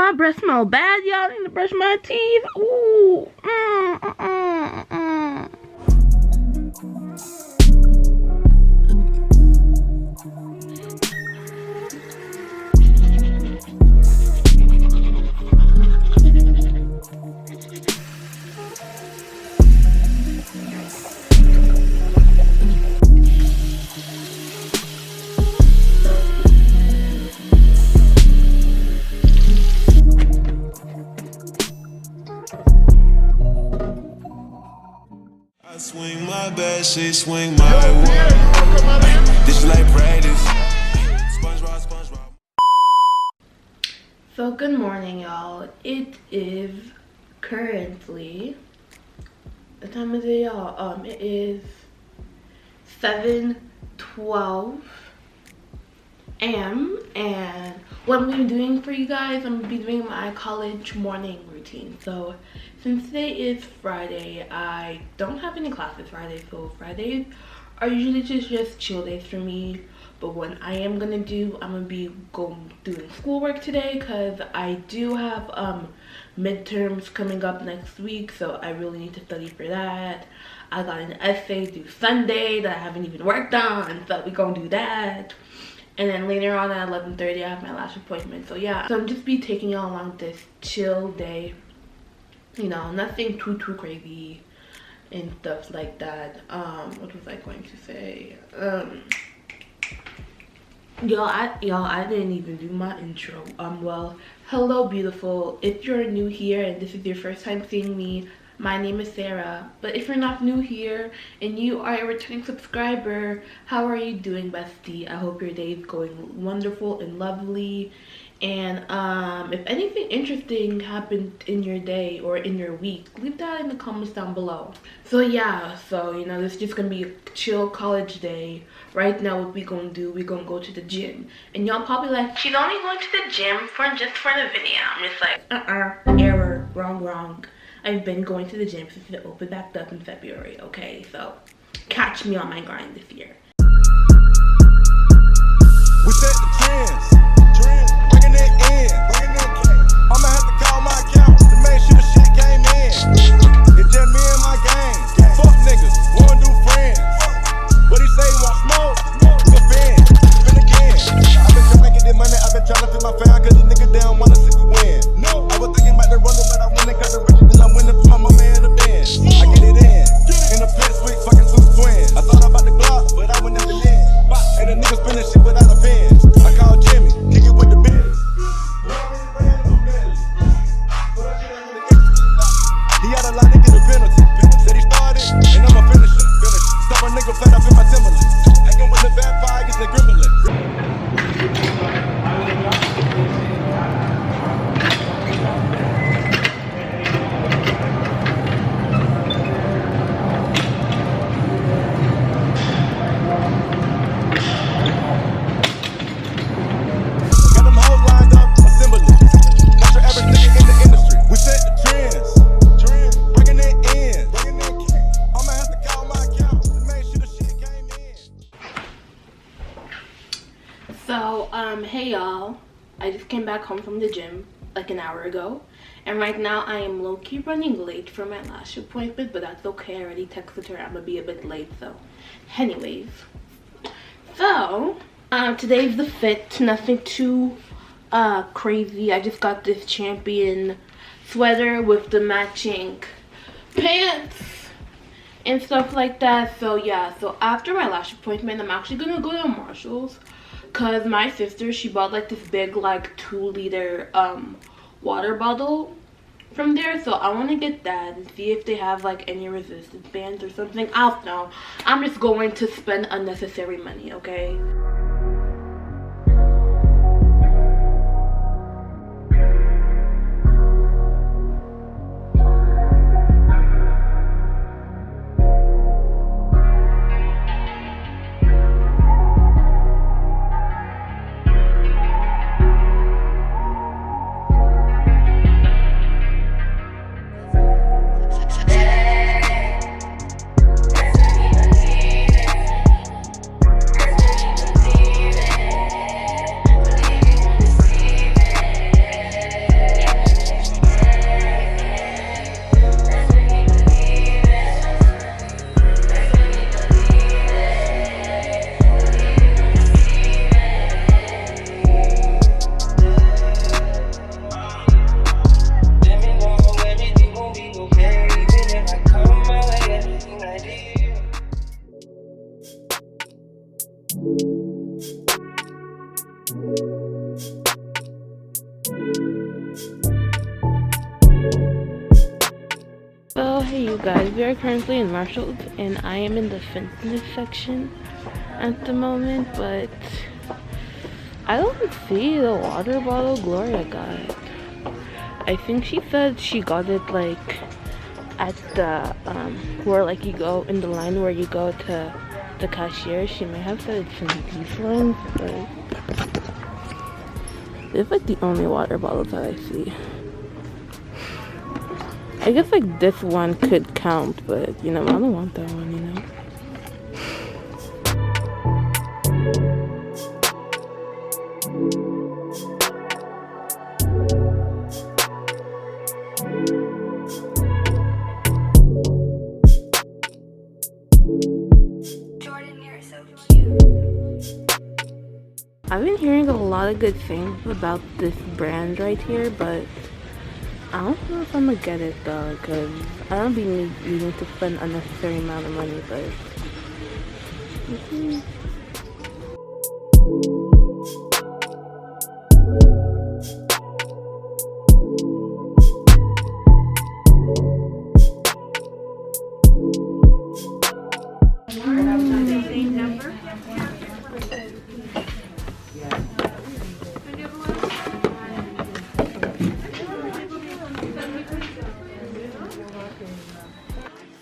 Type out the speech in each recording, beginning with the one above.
my breath smell bad, y'all. I need to brush my teeth. Ooh. I swing my bed, she swing my way. This is like practice. SpongeBob. So good morning, y'all. It is currently, what time is it, y'all? It is 7:12 a.m. and what I'm gonna be doing for you guys, I'm gonna be doing my college morning routine. So since today is Friday, I don't have any classes Friday, so Fridays are usually just chill days for me. But what I am gonna do, I'm gonna be doing schoolwork today because I do have midterms coming up next week, so I really need to study for that. I got an essay due Sunday that I haven't even worked on, so we're gonna do that. And then later on at 11:30 I have my lash appointment. So yeah, so I'm just be taking y'all along this chill day. You know, nothing too crazy and stuff like that. What was I going to say? Y'all, I didn't even do my intro. Well, hello beautiful. If you're new here and this is your first time seeing me, my name is Sarah. But if you're not new here and you are a returning subscriber, how are you doing, bestie? I hope your day is going wonderful and lovely. And if anything interesting happened in your day or in your week, leave that in the comments down below. So yeah, so you know, this is just gonna be a chill college day. Right now what we gonna do, we gonna go to the gym. And y'all probably like, she's only going to the gym just for the video. I'm just like, error, wrong. I've been going to the gym since it opened back up in February, okay? So catch me on my grind this year. We set the trends, bringing it in. I'ma have to call my account to make sure the shit came in. It's just me and my gang. Fuck niggas, wanna do friends. What he say, want smoke? Go spin again. I've been trying to get this money, I've been trying to fill my fan, cause these niggas they don't wanna see me win. No, I was thinking about the runner, but I win it, cause the riches and I win it from my mama in the band. I get it in the pit sweet, fucking super twin. I thought about the Glock, but I went at the end. And the nigga spinning shit without a pen. I called Jimmy, kick it with the biz. He had a lot to get a penalty. Said he started, and I'ma finish it. Stop a nigga flat up in my Timberland. Hanging with the vampires, they gribbling. Got them hoes lined up, assembling. Not your average nigga in the industry. We set the trends. Bringing it in. I'ma have to call my account to make sure the shit came in. So hey y'all, I just came back home from the gym like an hour ago, and right now I am low-key running late for my lash appointment, but that's okay. I already texted her I'm gonna be a bit late. So anyways, so today's the fit, nothing too crazy. I just got this Champion sweater with the matching pants and stuff like that. So yeah, so after my lash appointment I'm actually gonna go to Marshall's because my sister, she bought like this big like 2-liter water bottle from there. So I want to get that and see if they have like any resistance bands or something. I don't know, I'm just going to spend unnecessary money, okay? guys, we are currently in Marshall's and I am in the fitness section at the moment, but I don't see the water bottle Gloria got. I think she said she got it like at the where like you go in the line where you go to the cashier. She may have said it's in these lines, but it's like the only water bottle that I see. I guess like this one could count, but you know, I don't want that one, you know. I've been hearing a lot of good things about this brand right here, but I don't know if I'm gonna get it though, because I don't be needing to spend unnecessary amount of money, but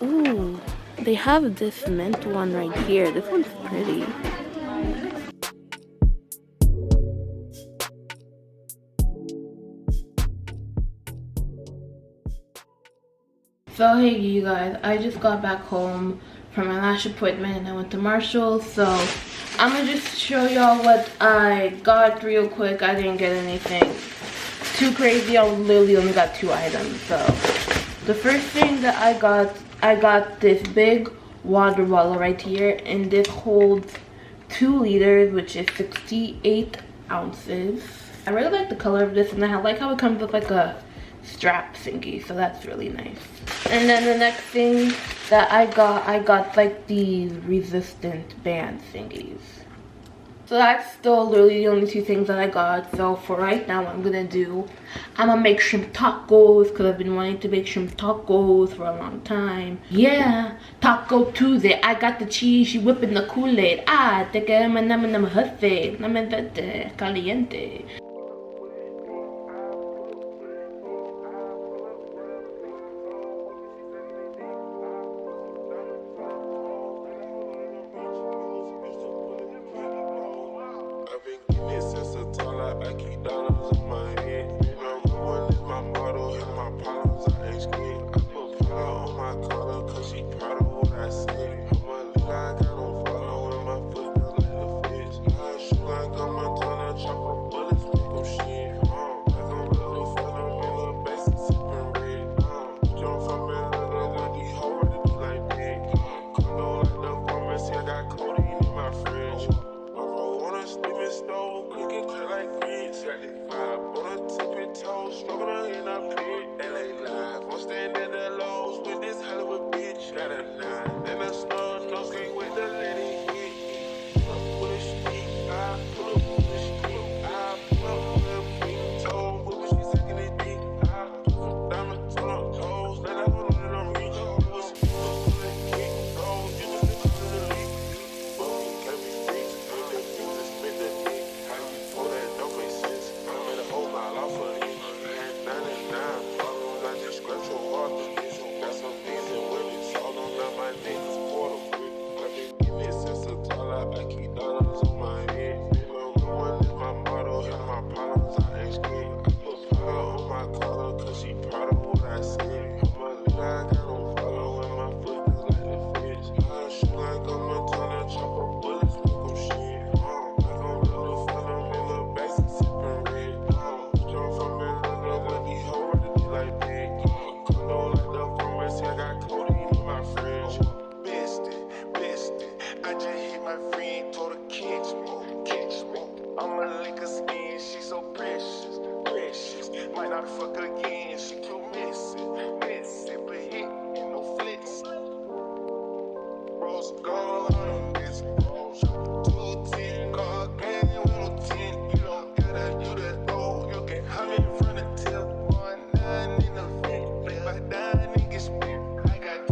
ooh, they have this mint one right here. This one's pretty. So hey you guys, I just got back home from my lash appointment and I went to Marshall's, so I'm gonna just show y'all what I got real quick. I didn't get anything too crazy. I literally only got 2 items. So the first thing that I got this big water bottle right here, and this holds 2 liters, which is 68 ounces. I really like the color of this, and I like how it comes with like a strap thingy, so that's really nice. And then the next thing that I got like these resistant band thingies. So that's still literally the only 2 things that I got. So for right now, what I'm gonna do, I'm gonna make shrimp tacos, because I've been wanting to make shrimp tacos for a long time. Yeah, Taco Tuesday. I got the cheese, she whipping the Kool-Aid. Ah, te queremos nama hussy, nama caliente. I got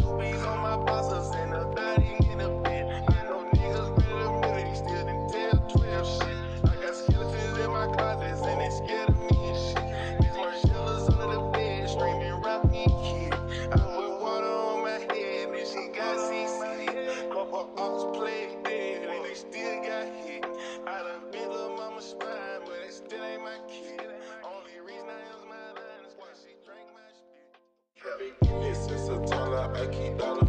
they still got hit. I done bit little mama's spine, but it still ain't my kid. Only reason I use my line is 'cause she drank my spit. This is a dollar, I keep dollar.